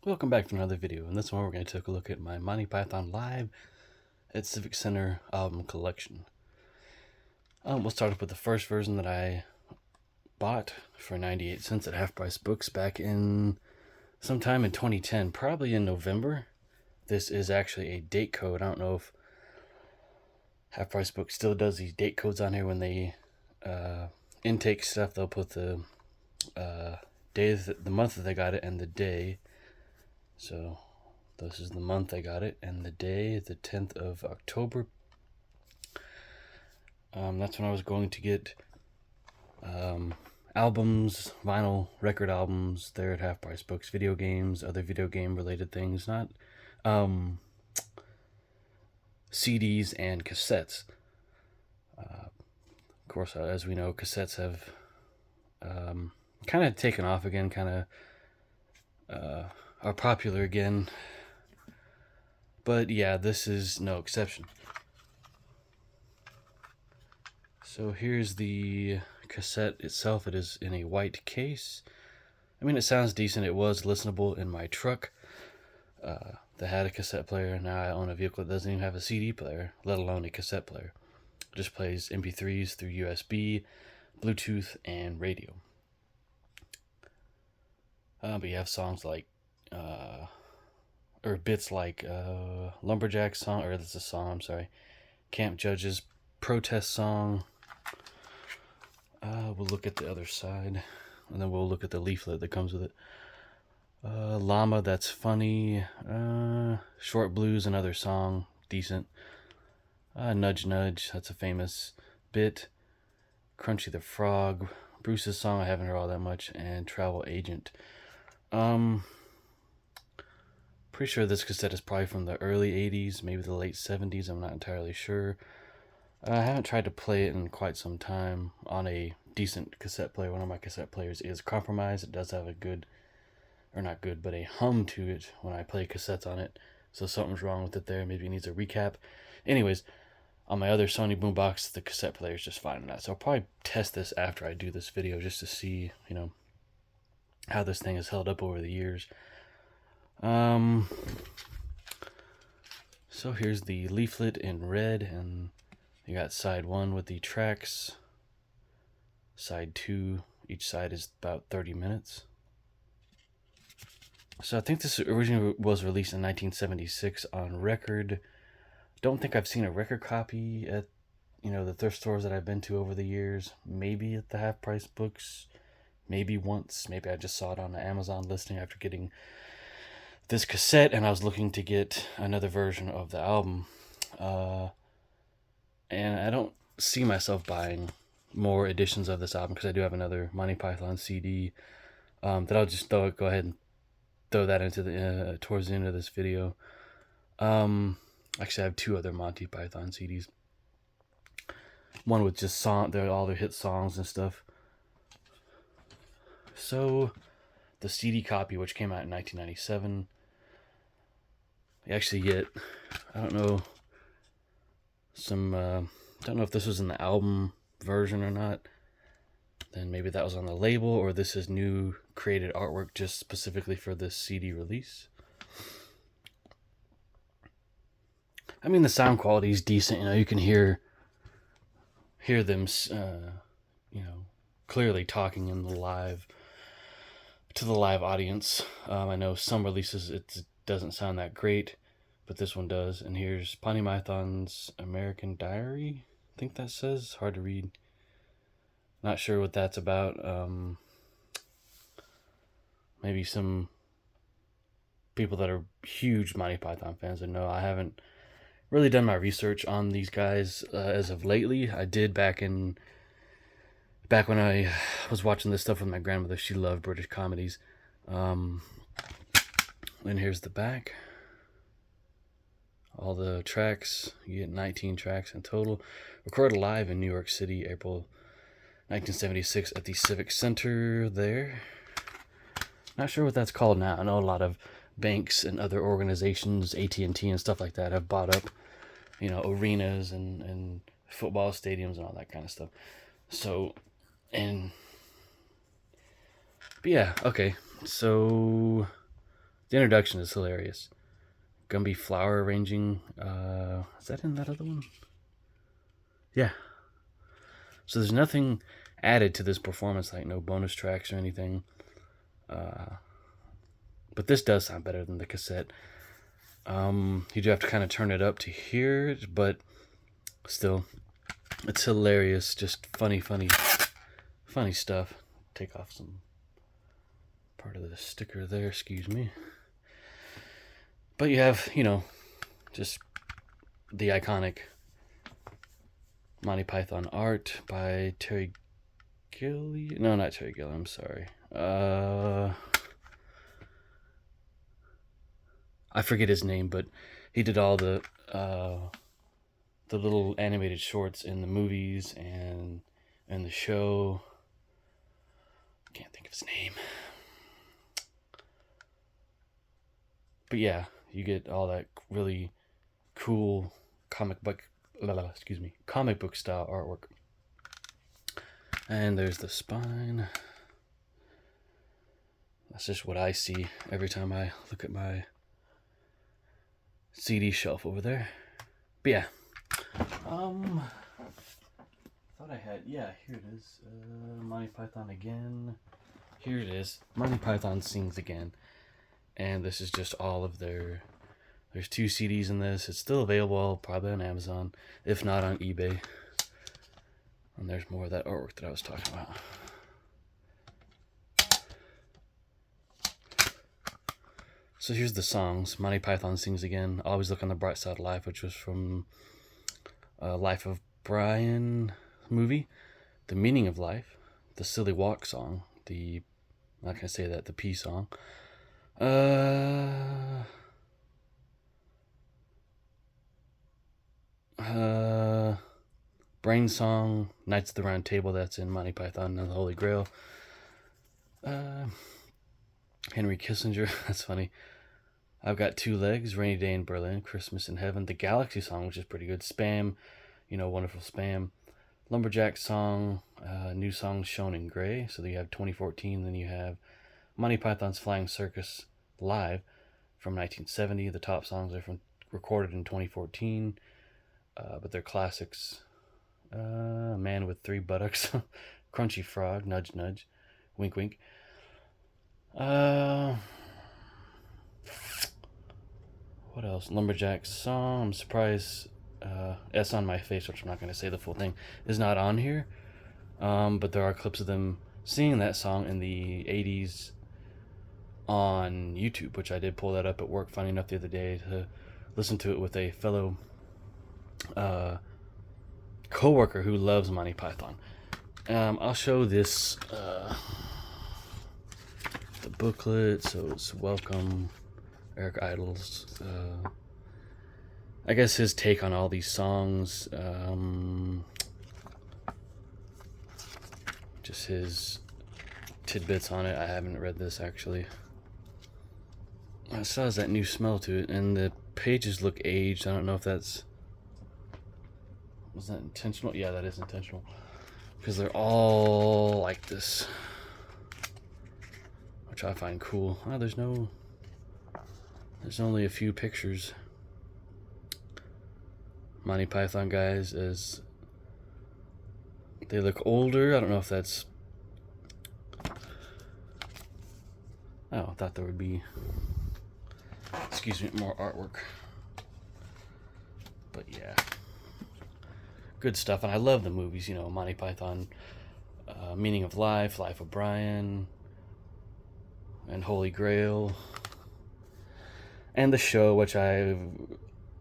Welcome back to another video. In this one we're going to take a look at my Monty Python Live at Civic Center album collection. We'll start off with the first version that I bought for 98 cents at Half Price Books back in sometime in 2010, probably in November. This is actually a date code. I don't know if Half Price Books still does these date codes on here when they intake stuff. They'll put the day, the month that they got it, and the day. So this is the month I got it, and the day, the 10th of October. That's when I was going to get albums, vinyl record albums there at Half Price Books, video games, other video game related things, not CDs and cassettes. Of course, as we know, cassettes have kind of taken off again, kind of are popular again. But yeah, this is no exception. So here's the cassette itself. It is in a white case. I mean, it sounds decent. It was listenable in my truck that had a cassette player. Now I own a vehicle that doesn't even have a CD player, let alone a cassette player. It just plays MP3s through USB, Bluetooth, and radio. But you have songs like, or bits like Lumberjack song, or that's a song, I'm sorry, Camp Judge's protest song. We'll look at the other side, and then we'll look at the leaflet that comes with it. Llama, That's Funny. Short Blues, another song, decent. Nudge Nudge, that's a famous bit. Crunchy the Frog, Bruce's song, I haven't heard all that much, and Travel Agent. Pretty sure this cassette is probably from the early 80s, maybe the late 70s, I'm not entirely sure. I haven't tried to play it in quite some time on a decent cassette player. One of my cassette players is compromised. It does have a good, or not good, but a hum to it when I play cassettes on it. So something's wrong with it there. Maybe it needs a recap. Anyways, on my other Sony boombox, the cassette player is just fine on that. So I'll probably test this after I do this video just to see, how this thing has held up over the years. So here's the leaflet in red, and you got side 1 with the tracks, side 2, each side is about 30 minutes. So I think this originally was released in 1976 on record. Don't think I've seen a record copy at, the thrift stores that I've been to over the years. Maybe at the Half Price Books, maybe once. Maybe I just saw it on the Amazon listing after getting this cassette, and I was looking to get another version of the album. And I don't see myself buying more editions of this album because I do have another Monty Python CD that I'll just go ahead and throw that into the towards the end of this video. Actually, I have 2 other Monty Python CDs. One with just all their hit songs and stuff. So, the CD copy, which came out in 1997, you actually get, I don't know if this was in the album version or not. Then maybe that was on the label, or this is new created artwork just specifically for this CD release. I mean, the sound quality is decent. You can hear them, clearly talking in the live to the live audience. I know some releases it doesn't sound that great, but this one does. And here's Monty Python's American Diary. I think that says, hard to read. Not sure what that's about. Maybe some people that are huge Monty Python fans would know. I haven't really done my research on these guys as of lately. I did back when I was watching this stuff with my grandmother. She loved British comedies. And here's the back. All the tracks. You get 19 tracks in total. Recorded live in New York City, April 1976 at the Civic Center there. Not sure what that's called now. I know a lot of banks and other organizations, AT&T and stuff like that, have bought up, arenas and football stadiums and all that kind of stuff. So, but yeah, okay. So The introduction is hilarious. Gumby flower arranging. Is that in that other one? Yeah. So there's nothing added to this performance, like no bonus tracks or anything. But this does sound better than the cassette. You do have to kind of turn it up to hear it, but still, it's hilarious. Just funny stuff. Take off some part of the sticker there, excuse me. But you have, just the iconic Monty Python art by Terry Gilliam. No, not Terry Gilliam, I'm sorry. I forget his name, but he did all the little animated shorts in the movies and the show. Can't think of his name. But yeah, you get all that really cool comic book style artwork. And there's the spine. That's just what I see every time I look at my CD shelf over there. But yeah. Thought I had, yeah, here it is. Monty Python again. Here it is. Monty Python Sings Again. And this is just all of their... There's 2 CDs in this. It's still available, probably on Amazon, if not on eBay. And there's more of that artwork that I was talking about. So here's the songs. Monty Python Sings Again. Always Look on the Bright Side of Life, which was from Life of Brian movie. The Meaning of Life. The Silly Walk song. I'm not going to say that, the P song. Brain Song, Knights of the Round Table, that's in Monty Python and the Holy Grail. Henry Kissinger, that's funny. I've Got 2 Legs, Rainy Day in Berlin, Christmas in Heaven, the Galaxy Song, which is pretty good, Spam, Wonderful Spam, Lumberjack Song, new songs shown in gray, so you have 2014, then you have Monty Python's Flying Circus Live from 1970, the top songs are recorded in 2014, but they're classics. Man with 3 Buttocks, Crunchy Frog, Nudge Nudge, Wink Wink. What else? Lumberjack Song. I'm surprised S on My Face, which I'm not going to say the full thing, is not on here. But there are clips of them singing that song in the 80s on YouTube, which I did pull that up at work, funny enough, the other day to listen to it with a fellow co-worker who loves Monty Python. I'll show this the booklet. So it's welcome Eric Idle's I guess his take on all these songs, just his tidbits on it. I haven't read this actually. It still has that new smell to it, and the pages look aged. I don't know if was that intentional? Yeah, that is intentional, because they're all like this, which I find cool. Oh, there's only a few pictures. Monty Python guys, as they look older. I don't know if that's... Oh, I thought there would be, excuse me, more artwork. But yeah, good stuff. And I love the movies, Monty Python, Meaning of Life, Life of Brian, and Holy Grail, and the show, which I've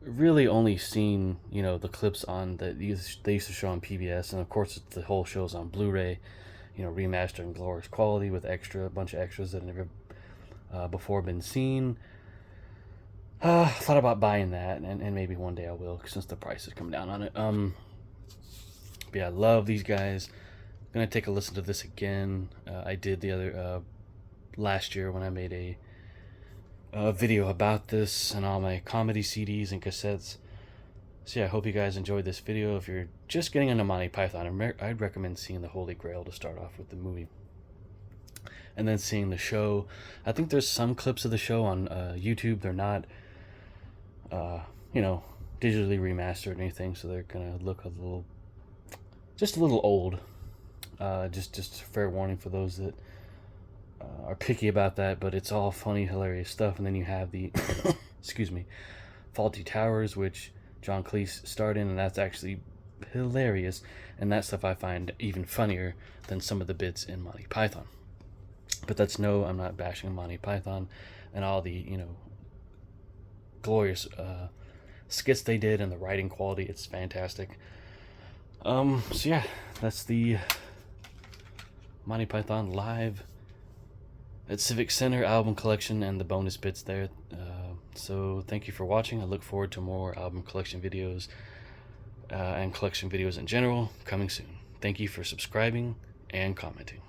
really only seen, the clips on that they used to show on PBS, and of course the whole show's on Blu-ray, remastered in glorious quality with a bunch of extras that have never before been seen. Thought about buying that, and maybe one day I will, since the price has come down on it. But yeah, I love these guys. I'm gonna take a listen to this again. I did the other last year when I made a video about this and all my comedy CDs and cassettes. So yeah, I hope you guys enjoyed this video. If you're just getting into Monty Python, I'd recommend seeing the Holy Grail to start off with the movie. and then seeing the show. I think there's some clips of the show on YouTube. They're not, you know, digitally remastered or anything, so they're gonna look just a little old. Just fair warning for those that are picky about that, but it's all funny, hilarious stuff. And then you have the, excuse me, Faulty Towers, which John Cleese starred in, and that's actually hilarious. And that stuff I find even funnier than some of the bits in Monty Python. But that's no, I'm not bashing Monty Python and all the, you know, glorious skits they did and the writing quality. It's fantastic. So yeah, that's the Monty Python live at Civic Center album collection and the bonus bits there. So thank you for watching. I look forward to more album collection videos and collection videos in general coming soon. Thank you for subscribing and commenting.